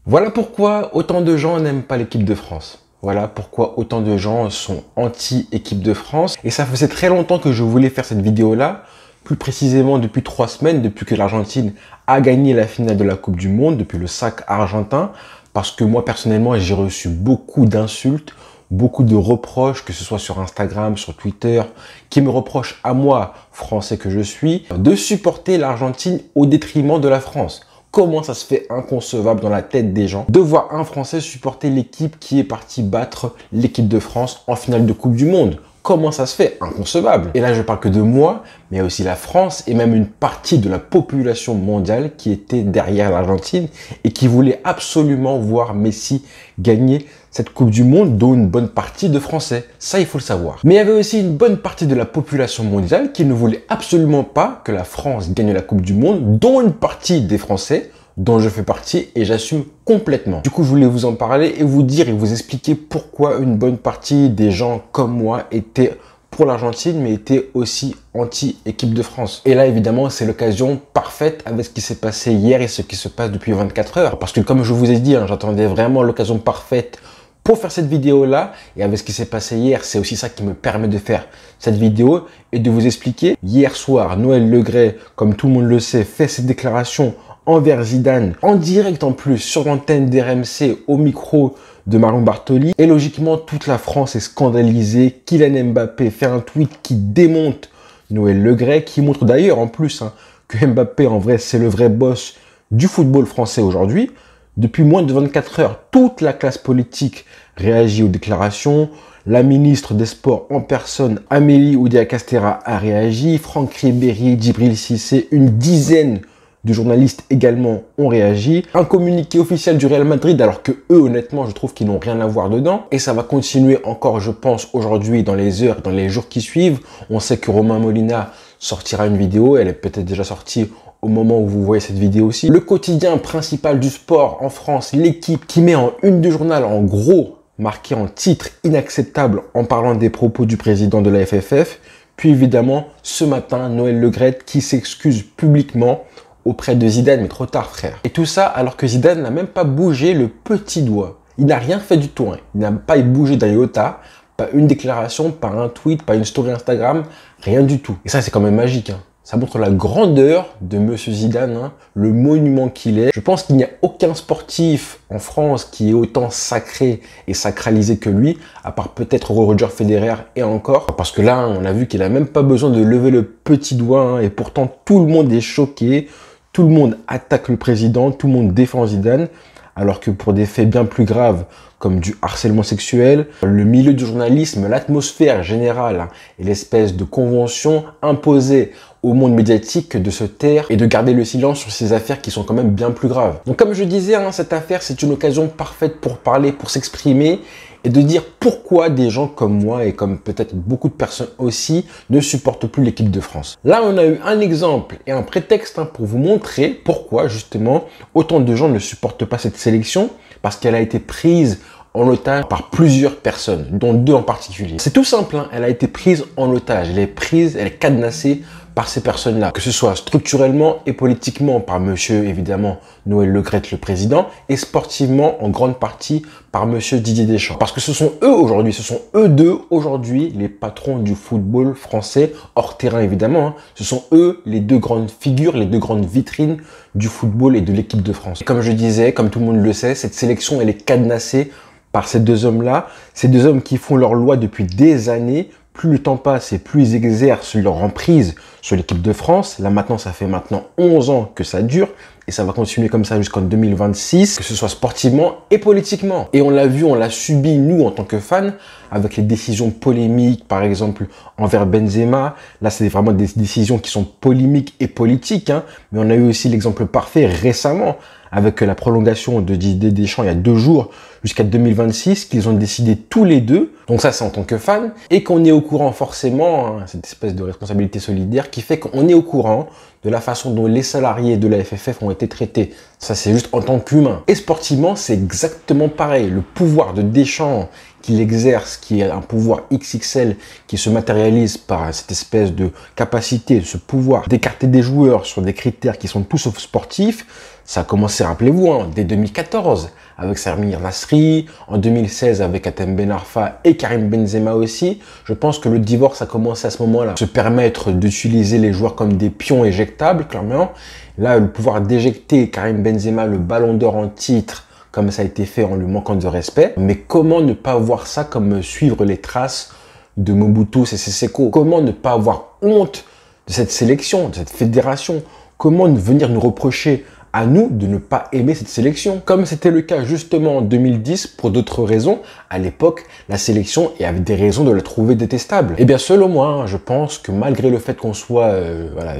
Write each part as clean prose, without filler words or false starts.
Voilà pourquoi autant de gens n'aiment pas l'équipe de France. Voilà pourquoi autant de gens sont anti-équipe de France. Et ça faisait très longtemps que je voulais faire cette vidéo-là. Plus précisément depuis 3 semaines, depuis que l'Argentine a gagné la finale de la Coupe du Monde, depuis le sac argentin. Parce que moi, personnellement, j'ai reçu beaucoup d'insultes, beaucoup de reproches, que ce soit sur Instagram, sur Twitter, qui me reprochent à moi, français que je suis, de supporter l'Argentine au détriment de la France. Comment ça se fait inconcevable dans la tête des gens de voir un Français supporter l'équipe qui est partie battre l'équipe de France en finale de Coupe du Monde? Comment ça se fait? Inconcevable. Et là, je parle que de moi, mais aussi la France et même une partie de la population mondiale qui était derrière l'Argentine et qui voulait absolument voir Messi gagner cette Coupe du Monde, dont une bonne partie de Français. Ça, il faut le savoir. Mais il y avait aussi une bonne partie de la population mondiale qui ne voulait absolument pas que la France gagne la Coupe du Monde, dont une partie des Français, dont je fais partie et j'assume complètement. Du coup, je voulais vous en parler et vous dire et vous expliquer pourquoi une bonne partie des gens comme moi étaient pour l'Argentine, mais étaient aussi anti-équipe de France. Et là, évidemment, c'est l'occasion parfaite avec ce qui s'est passé hier et ce qui se passe depuis 24 heures. Parce que comme je vous ai dit, j'attendais vraiment l'occasion parfaite pour faire cette vidéo-là. Et avec ce qui s'est passé hier, c'est aussi ça qui me permet de faire cette vidéo et de vous expliquer. Hier soir, Noël Le Graët, comme tout le monde le sait, fait ses déclarations envers Zidane, en direct en plus, sur l'antenne d'RMC, au micro de Marion Bartoli. Et logiquement, toute la France est scandalisée. Kylian Mbappé fait un tweet qui démonte Noël Le Graët, qui montre d'ailleurs en plus que Mbappé, en vrai, c'est le vrai boss du football français aujourd'hui. Depuis moins de 24 heures, toute la classe politique réagit aux déclarations. La ministre des Sports en personne, Amélie Oudéa-Castéra, a réagi. Franck Ribéry, Djibril Cissé, une dizaine de journalistes également ont réagi. Un communiqué officiel du Real Madrid, alors que eux, honnêtement, je trouve qu'ils n'ont rien à voir dedans. Et ça va continuer encore, je pense, aujourd'hui, dans les heures, dans les jours qui suivent. On sait que Romain Molina sortira une vidéo. Elle est peut-être déjà sortie au moment où vous voyez cette vidéo aussi. Le quotidien principal du sport en France, l'équipe qui met en une du journal, en gros, marqué en titre inacceptable en parlant des propos du président de la FFF. Puis évidemment, ce matin, Noël Le Graët qui s'excuse publiquement auprès de Zidane, mais trop tard, frère. Et tout ça alors que Zidane n'a même pas bougé le petit doigt. Il n'a rien fait du tout. Il n'a pas bougé d'un iota, pas une déclaration, pas un tweet, pas une story Instagram, rien du tout. Et ça, c'est quand même magique. Ça montre la grandeur de Monsieur Zidane, le monument qu'il est. Je pense qu'il n'y a aucun sportif en France qui est autant sacré et sacralisé que lui, à part peut-être Roger Federer et encore. Parce que là, on a vu qu'il n'a même pas besoin de lever le petit doigt, et pourtant tout le monde est choqué. Tout le monde attaque le président, tout le monde défend Zidane, alors que pour des faits bien plus graves, comme du harcèlement sexuel, le milieu du journalisme, l'atmosphère générale et l'espèce de convention imposée au monde médiatique de se taire et de garder le silence sur ces affaires qui sont quand même bien plus graves. Donc comme je disais, cette affaire, c'est une occasion parfaite pour parler, pour s'exprimer et de dire pourquoi des gens comme moi et comme peut-être beaucoup de personnes aussi ne supportent plus l'équipe de France. Là, on a eu un exemple et un prétexte pour vous montrer pourquoi justement autant de gens ne supportent pas cette sélection, parce qu'elle a été prise en otage par plusieurs personnes, dont 2 en particulier. C'est tout simple, elle a été prise en otage, elle est cadenassée par ces personnes-là, que ce soit structurellement et politiquement par monsieur, évidemment, Noël Le Graët, le président, et sportivement, en grande partie, par monsieur Didier Deschamps. Parce que ce sont eux aujourd'hui, ce sont eux deux aujourd'hui, les patrons du football français, hors terrain évidemment, ce sont eux les 2 grandes figures, les 2 grandes vitrines du football et de l'équipe de France. Et comme je disais, comme tout le monde le sait, cette sélection, elle est cadenassée par ces 2 hommes-là, ces 2 hommes qui font leur loi depuis des années. Plus le temps passe et plus ils exercent leur emprise sur l'équipe de France. Là maintenant, ça fait maintenant 11 ans que ça dure et ça va continuer comme ça jusqu'en 2026, que ce soit sportivement et politiquement. Et on l'a vu, on l'a subi nous en tant que fans avec les décisions polémiques, par exemple envers Benzema. Là, c'est vraiment des décisions qui sont polémiques et politiques, mais on a eu aussi l'exemple parfait récemment avec la prolongation de Didier Deschamps il y a 2 jours jusqu'à 2026, qu'ils ont décidé tous les 2. Donc ça, c'est en tant que fan. Et qu'on est au courant forcément, cette espèce de responsabilité solidaire qui fait qu'on est au courant de la façon dont les salariés de la FFF ont été traités. Ça, c'est juste en tant qu'humain. Et sportivement, c'est exactement pareil. Le pouvoir de Deschamps qu'il exerce, qui est un pouvoir XXL, qui se matérialise par cette espèce de capacité, ce pouvoir d'écarter des joueurs sur des critères qui sont tous sauf sportifs, ça a commencé, rappelez-vous, dès 2014, avec Samir Nasri, en 2016 avec Hatem Ben Arfa et Karim Benzema aussi. Je pense que le divorce a commencé à ce moment-là. Se permettre d'utiliser les joueurs comme des pions éjectables, clairement. Là, le pouvoir d'éjecter Karim Benzema, le ballon d'or en titre, comme ça a été fait en lui manquant de respect. Mais comment ne pas voir ça comme suivre les traces de Mobutu Sese Seko? Comment ne pas avoir honte de cette sélection, de cette fédération? Comment venir nous reprocher à nous de ne pas aimer cette sélection? Comme c'était le cas justement en 2010 pour d'autres raisons. À l'époque, la sélection, il y avait des raisons de la trouver détestable. Et bien selon moi, je pense que malgré le fait qu'on soit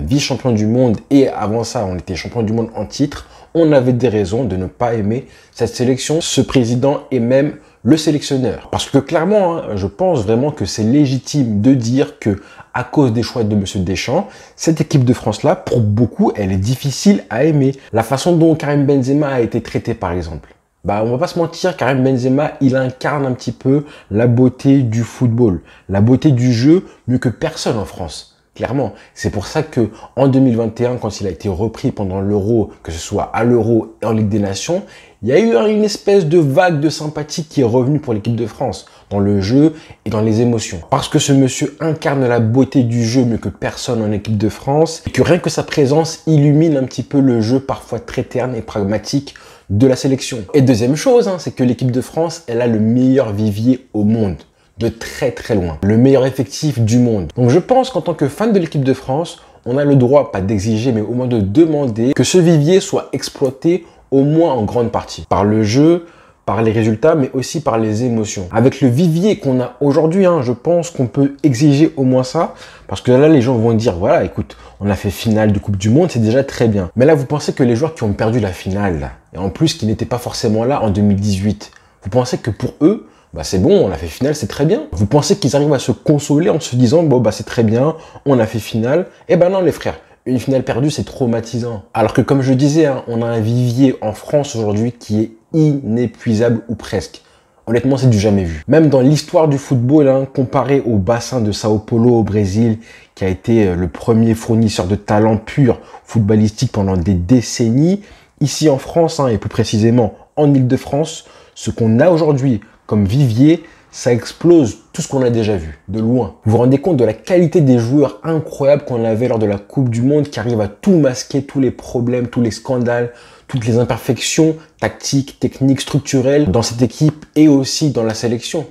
vice-champion du monde et avant ça, on était champion du monde en titre, on avait des raisons de ne pas aimer cette sélection, ce président et même le sélectionneur. Parce que clairement, je pense vraiment que c'est légitime de dire que à cause des choix de M. Deschamps, cette équipe de France-là, pour beaucoup, elle est difficile à aimer. La façon dont Karim Benzema a été traité, par exemple. On va pas se mentir, Karim Benzema, il incarne un petit peu la beauté du football, la beauté du jeu, mieux que personne en France. Clairement, c'est pour ça que en 2021, quand il a été repris pendant l'Euro, que ce soit à l'Euro et en Ligue des Nations, il y a eu une espèce de vague de sympathie qui est revenue pour l'équipe de France, dans le jeu et dans les émotions. Parce que ce monsieur incarne la beauté du jeu mieux que personne en équipe de France, et que rien que sa présence illumine un petit peu le jeu parfois très terne et pragmatique de la sélection. Et deuxième chose, c'est que l'équipe de France, elle a le meilleur vivier au monde. De très très loin. Le meilleur effectif du monde. Donc je pense qu'en tant que fan de l'équipe de France, on a le droit, pas d'exiger, mais au moins de demander que ce vivier soit exploité au moins en grande partie. Par le jeu, par les résultats, mais aussi par les émotions. Avec le vivier qu'on a aujourd'hui, je pense qu'on peut exiger au moins ça. Parce que là, les gens vont dire, voilà, écoute, on a fait finale de Coupe du Monde, c'est déjà très bien. Mais là, vous pensez que les joueurs qui ont perdu la finale, là, et en plus qui n'étaient pas forcément là en 2018, vous pensez que pour eux, c'est bon, on a fait finale, c'est très bien. Vous pensez qu'ils arrivent à se consoler en se disant, c'est très bien, on a fait finale. Eh ben non, les frères, une finale perdue, c'est traumatisant. Alors que comme je disais, on a un vivier en France aujourd'hui qui est inépuisable ou presque. Honnêtement, c'est du jamais vu. Même dans l'histoire du football, comparé au bassin de Sao Paulo au Brésil, qui a été le premier fournisseur de talent pur footballistique pendant des décennies, ici en France, et plus précisément en Île-de-France, ce qu'on a aujourd'hui comme vivier, ça explose tout ce qu'on a déjà vu, de loin. Vous vous rendez compte de la qualité des joueurs incroyables qu'on avait lors de la Coupe du Monde, qui arrivent à tout masquer, tous les problèmes, tous les scandales, toutes les imperfections tactiques, techniques, structurelles dans cette équipe et aussi dans la sélection.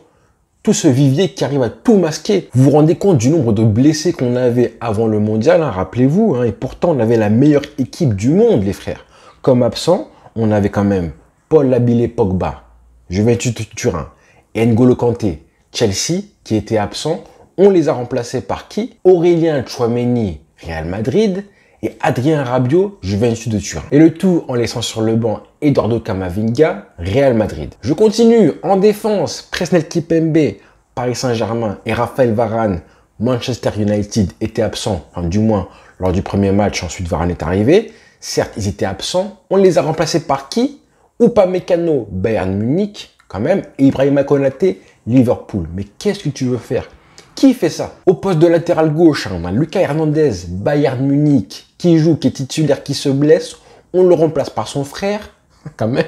Tout ce vivier qui arrive à tout masquer. Vous vous rendez compte du nombre de blessés qu'on avait avant le mondial, rappelez-vous, et pourtant on avait la meilleure équipe du monde, les frères. Comme absent, on avait quand même Paul Labile Pogba, Juventus Turin, et N'Golo Kanté, Chelsea, qui était absent. On les a remplacés par qui? Aurélien Tchouaméni, Real Madrid, et Adrien Rabiot, Juventus de Turin. Et le tout en laissant sur le banc Eduardo Camavinga, Real Madrid. Je continue en défense, Presnel Kimpembe, Paris Saint-Germain, et Raphaël Varane, Manchester United, étaient absents, du moins lors du premier match. Ensuite Varane est arrivé. Certes, ils étaient absents. On les a remplacés par qui? Upamecano, Bayern Munich, quand même, et Ibrahima Konaté, Liverpool. Mais qu'est-ce que tu veux faire? Qui fait ça? Au poste de latéral gauche, on a Lucas Hernandez, Bayern Munich, qui joue, qui est titulaire, qui se blesse. On le remplace par son frère, quand même,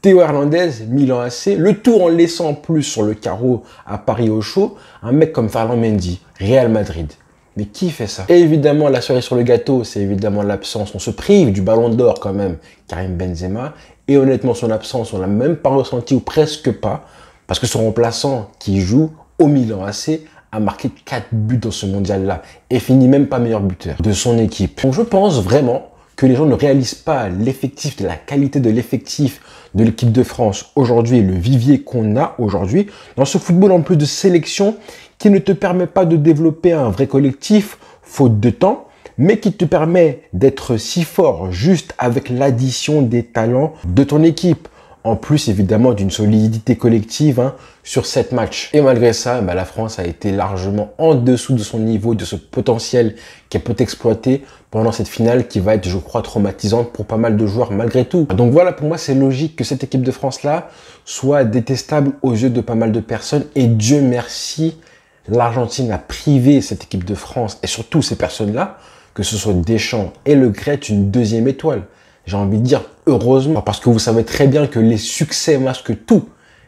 Théo Hernandez, Milan AC. Le tout en laissant en plus sur le carreau à Paris au chaud, un mec comme Ferland Mendy, Real Madrid. Mais qui fait ça? Et évidemment, la cerise sur le gâteau, c'est évidemment l'absence. On se prive du ballon d'or quand même, Karim Benzema. Et honnêtement, son absence, on l'a même pas ressenti ou presque pas. Parce que son remplaçant qui joue au Milan AC a marqué 4 buts dans ce mondial-là. Et finit même pas meilleur buteur de son équipe. Donc je pense vraiment que les gens ne réalisent pas l'effectif, la qualité de l'effectif de l'équipe de France aujourd'hui, le vivier qu'on a aujourd'hui dans ce football en plus de sélection qui ne te permet pas de développer un vrai collectif faute de temps, mais qui te permet d'être si fort juste avec l'addition des talents de ton équipe. En plus, évidemment, d'une solidité collective sur 7 matchs. Et malgré ça, la France a été largement en dessous de son niveau, de ce potentiel qu'elle peut exploiter pendant cette finale qui va être, je crois, traumatisante pour pas mal de joueurs malgré tout. Donc voilà, pour moi, c'est logique que cette équipe de France-là soit détestable aux yeux de pas mal de personnes. Et Dieu merci, l'Argentine a privé cette équipe de France et surtout ces personnes-là, que ce soit Deschamps et Le Gret, une deuxième étoile. J'ai envie de dire heureusement, parce que vous savez très bien que les succès masquent tout.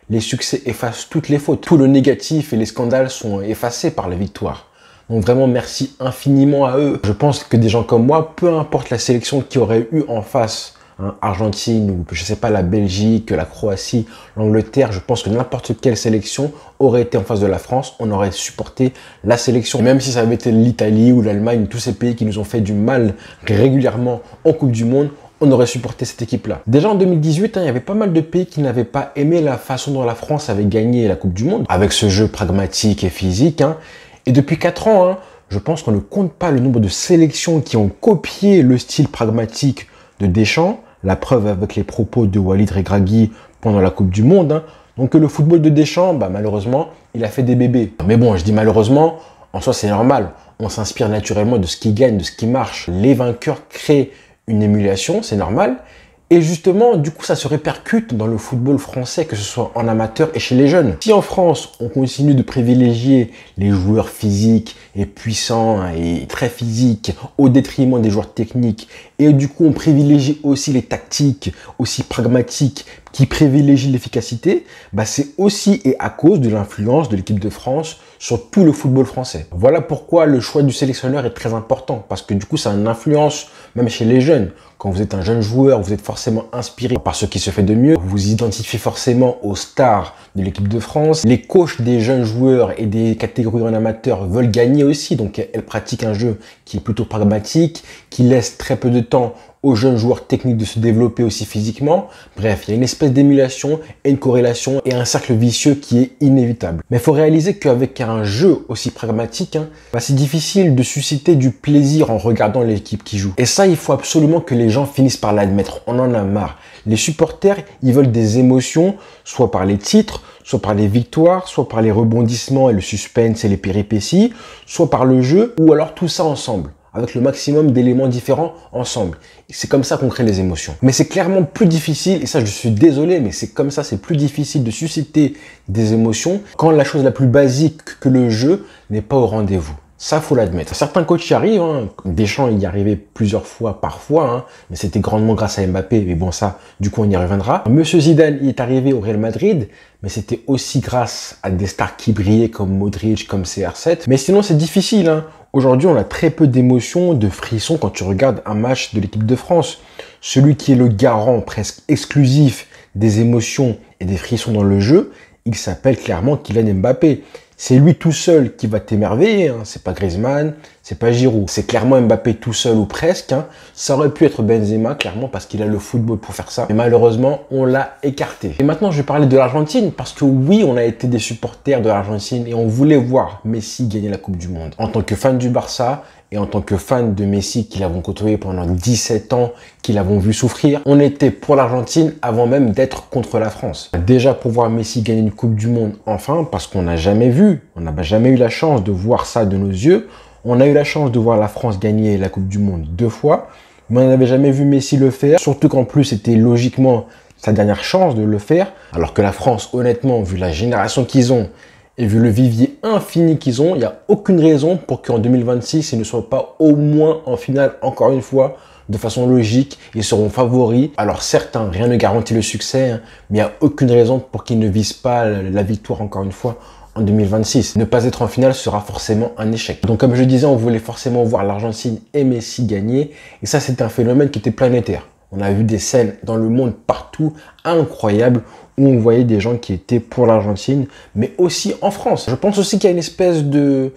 Les succès effacent toutes les fautes. Tout le négatif et les scandales sont effacés par la victoire. Donc vraiment, merci infiniment à eux. Je pense que des gens comme moi, peu importe la sélection qui aurait eu en face, Argentine ou je sais pas, la Belgique, la Croatie, l'Angleterre, je pense que n'importe quelle sélection aurait été en face de la France, on aurait supporté la sélection. Et même si ça avait été l'Italie ou l'Allemagne, tous ces pays qui nous ont fait du mal régulièrement en Coupe du Monde, on aurait supporté cette équipe-là. Déjà en 2018, il y avait pas mal de pays qui n'avaient pas aimé la façon dont la France avait gagné la Coupe du Monde, avec ce jeu pragmatique et physique. Et depuis 4 ans, je pense qu'on ne compte pas le nombre de sélections qui ont copié le style pragmatique de Deschamps, la preuve avec les propos de Walid Regragui pendant la Coupe du Monde. Donc le football de Deschamps, malheureusement, il a fait des bébés. Mais bon, je dis malheureusement, en soi c'est normal. On s'inspire naturellement de ce qui gagne, de ce qui marche. Les vainqueurs créent une émulation, c'est normal. Et justement, du coup, ça se répercute dans le football français, que ce soit en amateur et chez les jeunes. Si en France, on continue de privilégier les joueurs physiques et puissants et très physiques au détriment des joueurs techniques, et du coup, on privilégie aussi les tactiques, aussi pragmatiques, qui privilégient l'efficacité, c'est aussi et à cause de l'influence de l'équipe de France sur tout le football français. Voilà pourquoi le choix du sélectionneur est très important, parce que du coup, ça a une influence même chez les jeunes. Quand vous êtes un jeune joueur, vous êtes forcément inspiré par ce qui se fait de mieux. Vous vous identifiez forcément aux stars de l'équipe de France. Les coachs des jeunes joueurs et des catégories en amateur veulent gagner aussi. Donc, elles pratiquent un jeu qui est plutôt pragmatique, qui laisse très peu de temps aux jeunes joueurs techniques de se développer aussi physiquement. Bref, il y a une espèce d'émulation et une corrélation et un cercle vicieux qui est inévitable. Mais il faut réaliser qu'avec un jeu aussi pragmatique, c'est difficile de susciter du plaisir en regardant l'équipe qui joue. Et ça, il faut absolument que les gens finissent par l'admettre. On en a marre. Les supporters, ils veulent des émotions, soit par les titres, soit par les victoires, soit par les rebondissements et le suspense et les péripéties, soit par le jeu, ou alors tout ça ensemble, avec le maximum d'éléments différents ensemble. C'est comme ça qu'on crée les émotions. Mais c'est clairement plus difficile, et ça je suis désolé, mais c'est comme ça, c'est plus difficile de susciter des émotions quand la chose la plus basique que le jeu n'est pas au rendez-vous. Ça, faut l'admettre. Certains coachs y arrivent. Deschamps y arrivait plusieurs fois, parfois, mais c'était grandement grâce à Mbappé. Mais bon, ça, du coup, on y reviendra. Monsieur Zidane y est arrivé au Real Madrid, mais c'était aussi grâce à des stars qui brillaient comme Modric, comme CR7. Mais sinon, c'est difficile. Aujourd'hui, on a très peu d'émotions, de frissons quand tu regardes un match de l'équipe de France. Celui qui est le garant presque exclusif des émotions et des frissons dans le jeu, il s'appelle clairement Kylian Mbappé. C'est lui tout seul qui va t'émerveiller, c'est pas Griezmann, c'est pas Giroud. C'est clairement Mbappé tout seul ou presque. Ça aurait pu être Benzema, clairement, parce qu'il a le football pour faire ça. Mais malheureusement, on l'a écarté. Et maintenant, je vais parler de l'Argentine, parce que oui, on a été des supporters de l'Argentine et on voulait voir Messi gagner la Coupe du Monde. En tant que fan du Barça, et en tant que fan de Messi, qui l'avons côtoyé pendant 17 ans, qui l'avons vu souffrir, on était pour l'Argentine avant même d'être contre la France. Déjà pour voir Messi gagner une Coupe du Monde enfin, parce qu'on n'a jamais vu, on n'a jamais eu la chance de voir ça de nos yeux. On a eu la chance de voir la France gagner la Coupe du Monde 2 fois, mais on n'avait jamais vu Messi le faire, surtout qu'en plus c'était logiquement sa dernière chance de le faire, alors que la France, honnêtement, vu la génération qu'ils ont, et vu le vivier infini qu'ils ont, il n'y a aucune raison pour qu'en 2026, ils ne soient pas au moins en finale, encore une fois, de façon logique. Ils seront favoris. Alors certes, rien ne garantit le succès, mais il n'y a aucune raison pour qu'ils ne visent pas la victoire, encore une fois, en 2026. Ne pas être en finale sera forcément un échec. Donc comme je disais, on voulait forcément voir l'Argentine et Messi gagner. Et ça, c'est un phénomène qui était planétaire. On a vu des scènes dans le monde partout incroyables où on voyait des gens qui étaient pour l'Argentine, mais aussi en France. Je pense aussi qu'il y a une espèce de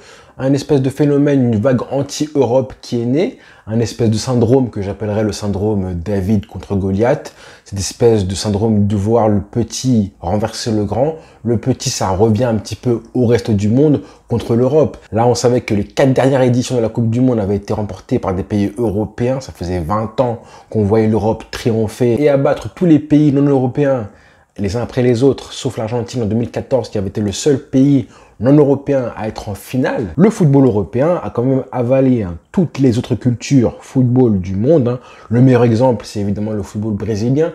phénomène, une vague anti-Europe qui est née, un espèce de syndrome que j'appellerais le syndrome David contre Goliath. Cette espèce de syndrome de voir le petit renverser le grand. Le petit, ça revient un petit peu au reste du monde contre l'Europe. Là, on savait que les 4 dernières éditions de la Coupe du Monde avaient été remportées par des pays européens. Ça faisait 20 ans qu'on voyait l'Europe triompher et abattre tous les pays non européens les uns après les autres, sauf l'Argentine en 2014 qui avait été le seul pays non européen à être en finale, le football européen a quand même avalé toutes les autres cultures football du monde. Le meilleur exemple, c'est évidemment le football brésilien,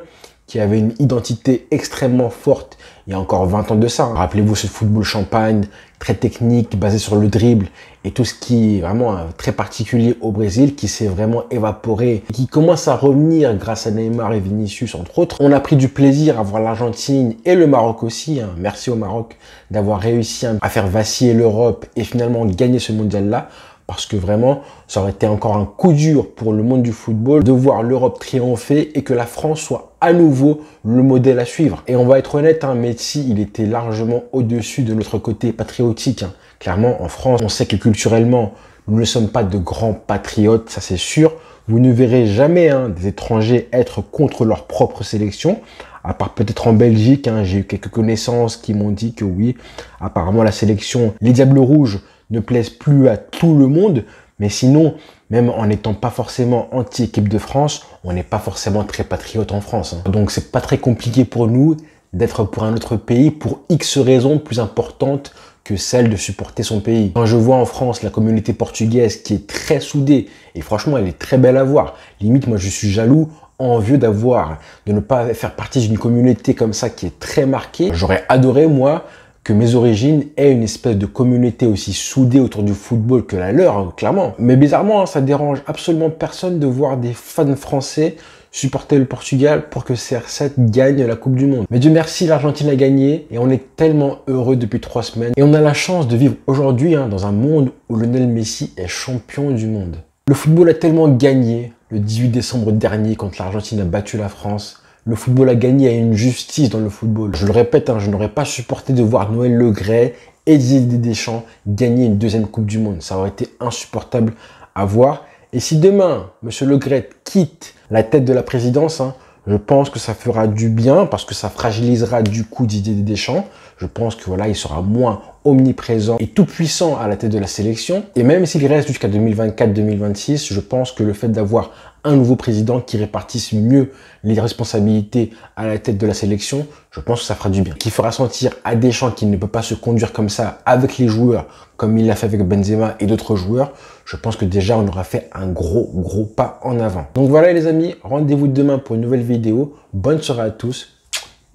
qui avait une identité extrêmement forte il y a encore 20 ans de ça. Rappelez-vous ce football champagne, très technique, basé sur le dribble et tout ce qui est vraiment très particulier au Brésil, qui s'est vraiment évaporé, et qui commence à revenir grâce à Neymar et Vinicius, entre autres. On a pris du plaisir à voir l'Argentine et le Maroc aussi. Merci au Maroc d'avoir réussi à faire vaciller l'Europe et finalement gagner ce mondial-là. Parce que vraiment, ça aurait été encore un coup dur pour le monde du football de voir l'Europe triompher et que la France soit à nouveau le modèle à suivre. Et on va être honnête, Messi, il était largement au-dessus de notre côté patriotique. Clairement, en France, on sait que culturellement, nous ne sommes pas de grands patriotes, ça c'est sûr. Vous ne verrez jamais des étrangers être contre leur propre sélection. À part peut-être en Belgique, j'ai eu quelques connaissances qui m'ont dit que oui, apparemment la sélection, les Diables Rouges, ne plaisent plus à tout le monde, mais sinon, même en n'étant pas forcément anti-équipe de France, on n'est pas forcément très patriote en France. Donc c'est pas très compliqué pour nous d'être pour un autre pays pour X raisons plus importantes que celle de supporter son pays. Quand je vois en France la communauté portugaise qui est très soudée, et franchement elle est très belle à voir, limite moi je suis jaloux, envieux de ne pas faire partie d'une communauté comme ça qui est très marquée. J'aurais adoré moi que mes origines aient une espèce de communauté aussi soudée autour du football que la leur, clairement. Mais bizarrement, ça dérange absolument personne de voir des fans français supporter le Portugal pour que CR7 gagne la Coupe du Monde. Mais Dieu merci, l'Argentine a gagné et on est tellement heureux depuis 3 semaines. Et on a la chance de vivre aujourd'hui dans un monde où Lionel Messi est champion du monde. Le football a tellement gagné le 18 décembre dernier quand l'Argentine a battu la France. Le football a gagné à une justice dans le football. Je le répète, je n'aurais pas supporté de voir Noël Le Graët et Didier Deschamps gagner une 2e Coupe du Monde. Ça aurait été insupportable à voir. Et si demain, M. Le Graët quitte la tête de la présidence, je pense que ça fera du bien parce que ça fragilisera du coup Didier Deschamps. Je pense que voilà, il sera moins omniprésent et tout puissant à la tête de la sélection. Et même s'il reste jusqu'à 2024-2026, je pense que le fait d'avoir un nouveau président qui répartisse mieux les responsabilités à la tête de la sélection, je pense que ça fera du bien. Qui fera sentir à Deschamps qu'il ne peut pas se conduire comme ça avec les joueurs, comme il l'a fait avec Benzema et d'autres joueurs. Je pense que déjà on aura fait un gros pas en avant. Donc voilà les amis, rendez-vous demain pour une nouvelle vidéo. Bonne soirée à tous.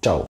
Ciao.